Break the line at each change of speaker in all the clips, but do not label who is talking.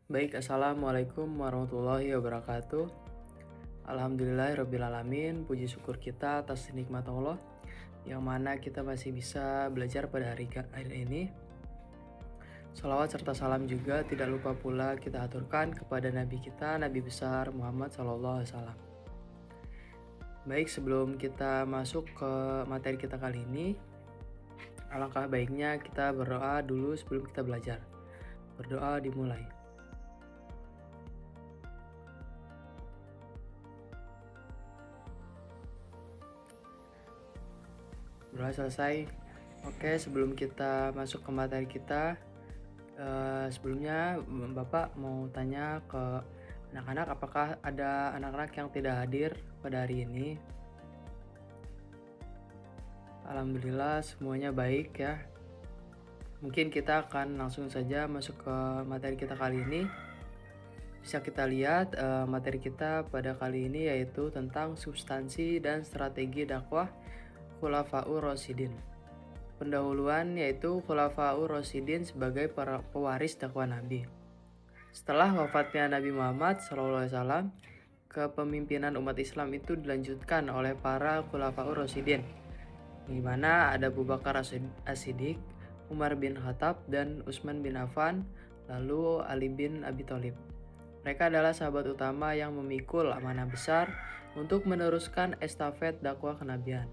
Baik, Assalamualaikum warahmatullahi wabarakatuh. Alhamdulillahirrabbilalamin. Puji syukur kita atas nikmat Allah yang mana kita masih bisa belajar pada hari ini. Salawat serta salam juga tidak lupa pula kita aturkan kepada Nabi kita, Nabi besar Muhammad SAW. Baik, sebelum kita masuk ke materi kita kali ini, alangkah baiknya kita berdoa dulu sebelum kita belajar. Berdoa dimulai. Berdoa selesai. Oke, sebelum kita masuk ke materi kita, sebelumnya Bapak mau tanya ke anak-anak, apakah ada anak-anak yang tidak hadir pada hari ini? Alhamdulillah semuanya baik ya. Mungkin kita akan langsung saja masuk ke materi kita kali ini. Bisa kita lihat materi kita pada kali ini yaitu tentang substansi dan strategi dakwah Khulafaur Rasyidin. Pendahuluan yaitu Khulafaur Rasyidin sebagai para pewaris dakwah Nabi. Setelah wafatnya Nabi Muhammad SAW, kepemimpinan umat Islam itu dilanjutkan oleh para Khulafaur Rasyidin, di mana ada Abu Bakar As-Siddiq, Umar bin Khattab, dan Utsman bin Affan, lalu Ali bin Abi Thalib. Mereka adalah sahabat utama yang memikul amanah besar untuk meneruskan estafet dakwah kenabian.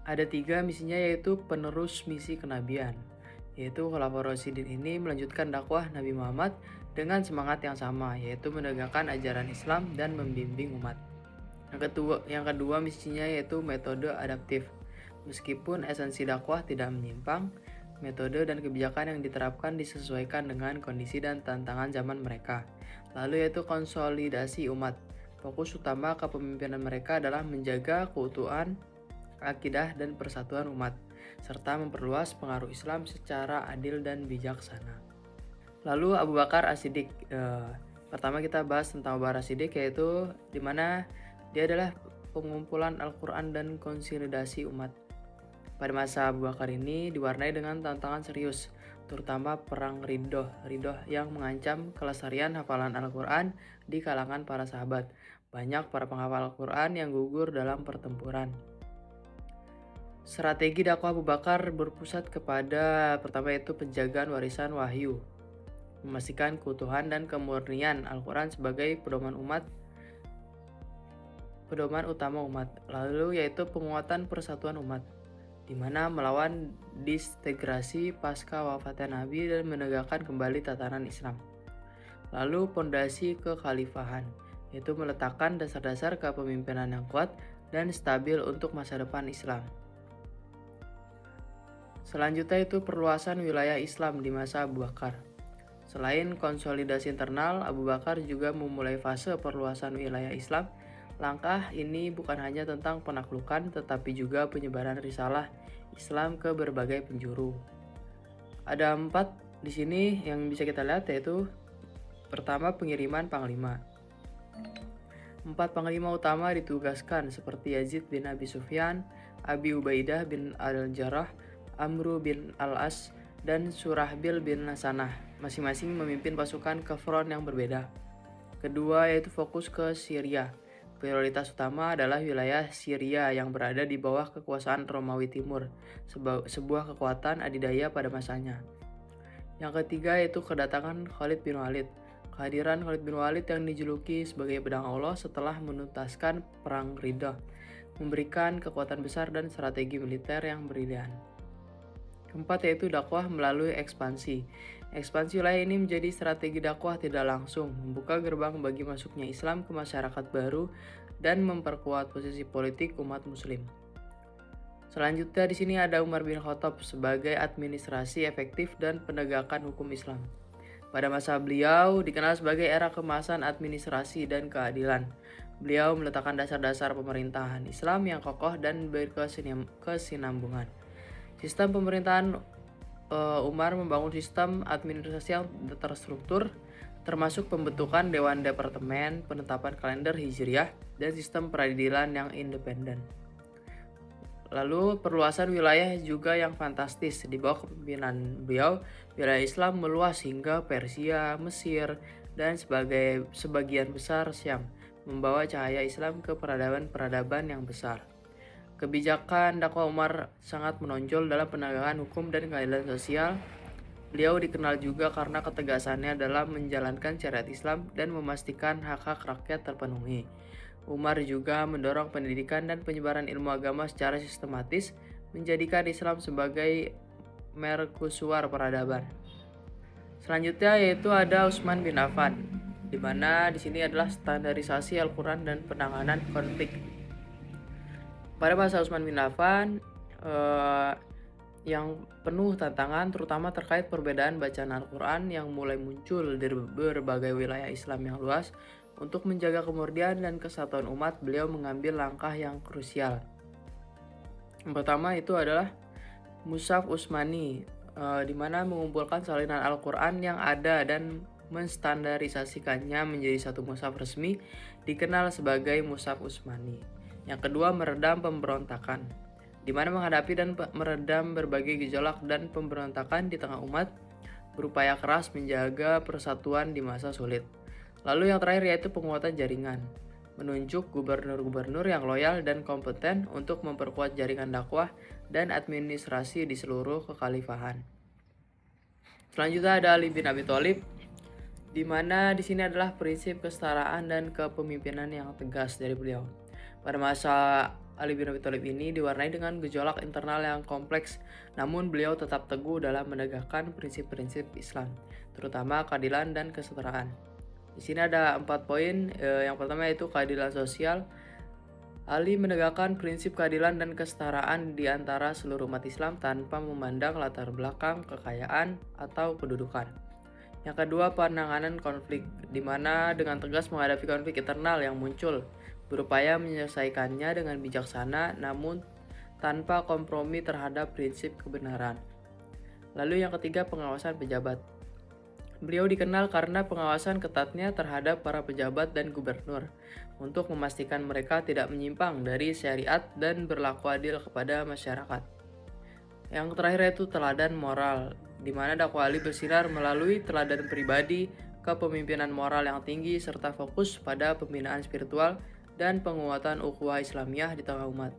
Ada 3 misinya, yaitu penerus misi kenabian, yaitu Khulafaur Rasyidin ini melanjutkan dakwah Nabi Muhammad dengan semangat yang sama, yaitu menegakkan ajaran Islam dan membimbing umat. Yang kedua misinya yaitu metode adaptif. Meskipun esensi dakwah tidak menyimpang, metode dan kebijakan yang diterapkan disesuaikan dengan kondisi dan tantangan zaman mereka. Lalu yaitu konsolidasi umat. Fokus utama kepemimpinan mereka adalah menjaga keutuhan akidah dan persatuan umat, serta memperluas pengaruh Islam secara adil dan bijaksana. Lalu Abu Bakar As-Siddiq. Pertama kita bahas tentang Abu Bakar As-Siddiq, yaitu di mana dia adalah pengumpulan Al-Quran dan konsolidasi umat. Pada masa Abu Bakar ini diwarnai dengan tantangan serius, terutama perang Riddah yang mengancam kelestarian hafalan Al-Quran di kalangan para sahabat. Banyak para penghafal Al-Quran yang gugur dalam pertempuran. Strategi dakwah Abu Bakar berpusat kepada pertama yaitu penjagaan warisan wahyu, memastikan keutuhan dan kemurnian Al-Quran sebagai pedoman utama umat. Lalu yaitu penguatan persatuan umat, di mana melawan disintegrasi pasca wafatnya Nabi dan menegakkan kembali tatanan Islam. Lalu pondasi kekhalifahan, yaitu meletakkan dasar-dasar kepemimpinan yang kuat dan stabil untuk masa depan Islam. Selanjutnya itu perluasan wilayah Islam di masa Abu Bakar. Selain konsolidasi internal, Abu Bakar juga memulai fase perluasan wilayah Islam. Langkah ini bukan hanya tentang penaklukan, tetapi juga penyebaran risalah Islam ke berbagai penjuru. Ada 4 di sini yang bisa kita lihat, yaitu pertama pengiriman panglima. 4 panglima utama ditugaskan seperti Yazid bin Abi Sufyan, Abi Ubaidah bin Al-Jarrah, Amru bin Al-As, dan Surahbil bin Sanah, masing-masing memimpin pasukan ke front yang berbeda. Kedua yaitu fokus ke Syria. Prioritas utama adalah wilayah Syria yang berada di bawah kekuasaan Romawi Timur, sebuah kekuatan adidaya pada masanya. Yang ketiga yaitu kedatangan Khalid bin Walid. Kehadiran Khalid bin Walid yang dijuluki sebagai pedang Allah setelah menuntaskan perang Riddah memberikan kekuatan besar dan strategi militer yang brilian. Keempat yaitu dakwah melalui ekspansi. Ekspansi wilayah ini menjadi strategi dakwah tidak langsung, membuka gerbang bagi masuknya Islam ke masyarakat baru dan memperkuat posisi politik umat muslim. Selanjutnya di sini ada Umar bin Khattab sebagai administrasi efektif dan penegakan hukum Islam. Pada masa beliau dikenal sebagai era kemasan administrasi dan keadilan. Beliau meletakkan dasar-dasar pemerintahan Islam yang kokoh dan berkesinambungan. Sistem pemerintahan Umar membangun sistem administrasi yang terstruktur, termasuk pembentukan Dewan Departemen, penetapan kalender Hijriah, dan sistem peradilan yang independen. Lalu perluasan wilayah juga yang fantastis. Di bawah kepemimpinan beliau, wilayah Islam meluas hingga Persia, Mesir, dan sebagian besar Syam, membawa cahaya Islam ke peradaban-peradaban yang besar. Kebijakan dakwah Umar sangat menonjol dalam penegakan hukum dan keadilan sosial. Beliau dikenal juga karena ketegasannya dalam menjalankan syariat Islam dan memastikan hak-hak rakyat terpenuhi. Umar juga mendorong pendidikan dan penyebaran ilmu agama secara sistematis, menjadikan Islam sebagai mercusuar peradaban. Selanjutnya yaitu ada Utsman bin Affan, di mana di sini adalah standarisasi Al-Quran dan penanganan konflik. Pada masa Utsman bin Affan, yang penuh tantangan terutama terkait perbedaan bacaan Al-Quran yang mulai muncul dari berbagai wilayah Islam yang luas. Untuk menjaga kemurnian dan kesatuan umat, beliau mengambil langkah yang krusial. Yang pertama itu adalah Mushaf Utsmani, di mana mengumpulkan salinan Al-Quran yang ada dan menstandarisasikannya menjadi satu mushaf resmi, dikenal sebagai Mushaf Utsmani. Yang kedua, meredam pemberontakan, di mana menghadapi dan meredam berbagai gejolak dan pemberontakan di tengah umat, berupaya keras menjaga persatuan di masa sulit. Lalu yang terakhir yaitu penguatan jaringan, menunjuk gubernur-gubernur yang loyal dan kompeten untuk memperkuat jaringan dakwah dan administrasi di seluruh kekhalifahan. Selanjutnya ada Ali bin Abi Thalib, di mana di sini adalah prinsip kesetaraan dan kepemimpinan yang tegas dari beliau. Pada masa Ali bin Abi Thalib ini diwarnai dengan gejolak internal yang kompleks, namun beliau tetap teguh dalam menegakkan prinsip-prinsip Islam, terutama keadilan dan kesetaraan. Di sini ada 4 poin. Yang pertama yaitu keadilan sosial. Ali menegakkan prinsip keadilan dan kesetaraan di antara seluruh umat Islam tanpa memandang latar belakang, kekayaan, atau kedudukan. Yang kedua, penanganan konflik, di mana dengan tegas menghadapi konflik internal yang muncul, berupaya menyelesaikannya dengan bijaksana namun tanpa kompromi terhadap prinsip kebenaran. Lalu yang ketiga, pengawasan pejabat. Beliau dikenal karena pengawasan ketatnya terhadap para pejabat dan gubernur untuk memastikan mereka tidak menyimpang dari syariat dan berlaku adil kepada masyarakat. Yang terakhir yaitu teladan moral, di mana dakwah Ali bersinar melalui teladan pribadi, kepemimpinan moral yang tinggi, serta fokus pada pembinaan spiritual dan penguatan ukhuwah Islamiyah di tengah umat.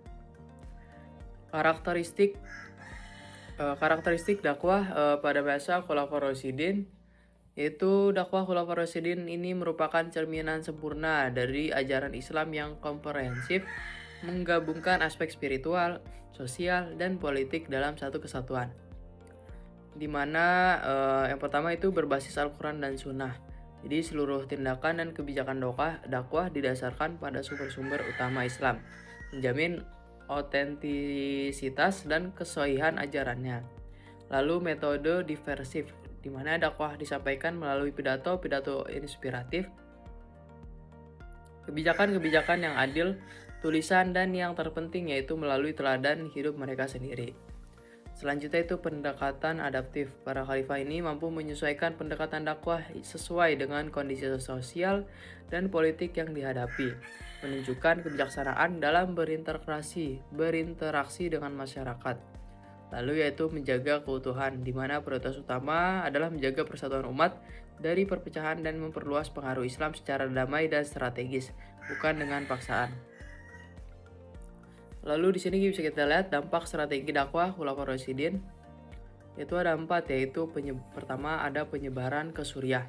Karakteristik dakwah pada masa Khulafaur Rasyidin, yaitu dakwah Khulafaur Rasyidin ini merupakan cerminan sempurna dari ajaran Islam yang komprehensif, menggabungkan aspek spiritual, sosial, dan politik dalam satu kesatuan. Di mana yang pertama itu berbasis Al-Quran dan Sunnah. Jadi seluruh tindakan dan kebijakan dakwah didasarkan pada sumber-sumber utama Islam, menjamin otentisitas dan kesohihan ajarannya. Lalu metode diversif, di mana dakwah disampaikan melalui pidato-pidato inspiratif, kebijakan-kebijakan yang adil, tulisan, dan yang terpenting yaitu melalui teladan hidup mereka sendiri. Selanjutnya itu pendekatan adaptif. Para khalifah ini mampu menyesuaikan pendekatan dakwah sesuai dengan kondisi sosial dan politik yang dihadapi, menunjukkan kebijaksanaan dalam berinteraksi dengan masyarakat. Lalu yaitu menjaga keutuhan, di mana prioritas utama adalah menjaga persatuan umat dari perpecahan dan memperluas pengaruh Islam secara damai dan strategis, bukan dengan paksaan. Lalu di sini bisa kita lihat dampak strategi dakwah Khulafaur Rasyidin. Itu ada 4, yaitu pertama ada penyebaran ke Suriah,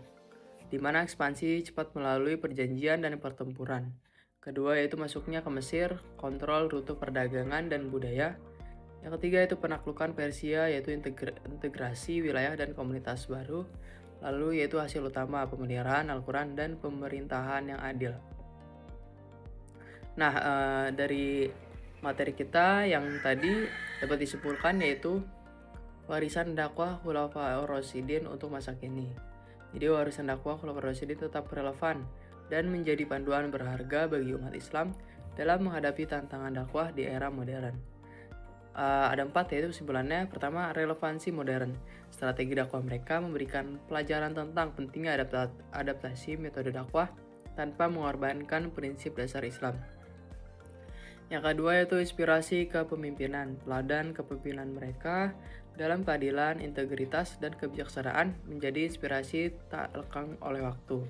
di mana ekspansi cepat melalui perjanjian dan pertempuran. Kedua yaitu masuknya ke Mesir, kontrol rute perdagangan dan budaya. Yang ketiga itu penaklukan Persia, yaitu integrasi wilayah dan komunitas baru. Lalu yaitu hasil utama pemeliharaan Al-Quran dan pemerintahan yang adil. Nah, dari materi kita yang tadi dapat disimpulkan yaitu warisan dakwah Khulafaur Rasyidin untuk masa kini. Jadi warisan dakwah Khulafaur Rasyidin tetap relevan dan menjadi panduan berharga bagi umat Islam dalam menghadapi tantangan dakwah di era modern. Ada 4 yaitu kesimpulannya. Pertama, relevansi modern. Strategi dakwah mereka memberikan pelajaran tentang pentingnya adaptasi metode dakwah tanpa mengorbankan prinsip dasar Islam. Yang kedua yaitu inspirasi kepemimpinan. Teladan kepemimpinan mereka dalam keadilan, integritas, dan kebijaksanaan menjadi inspirasi tak lekang oleh waktu.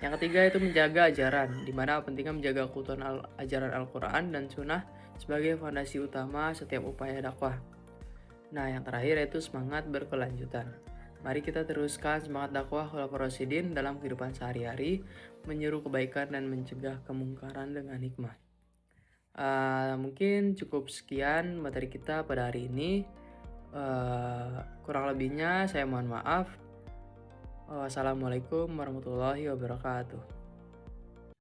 Yang ketiga itu menjaga ajaran, di mana pentingnya menjaga keutuhan ajaran Al-Quran dan Sunnah sebagai fondasi utama setiap upaya dakwah. Nah, yang terakhir yaitu semangat berkelanjutan. Mari kita teruskan semangat dakwah Khulafaur Rasyidin dalam kehidupan sehari-hari, menyeru kebaikan dan mencegah kemungkaran dengan hikmah. Mungkin cukup sekian materi kita pada hari ini. Kurang lebihnya saya mohon maaf. Wassalamualaikum warahmatullahi wabarakatuh.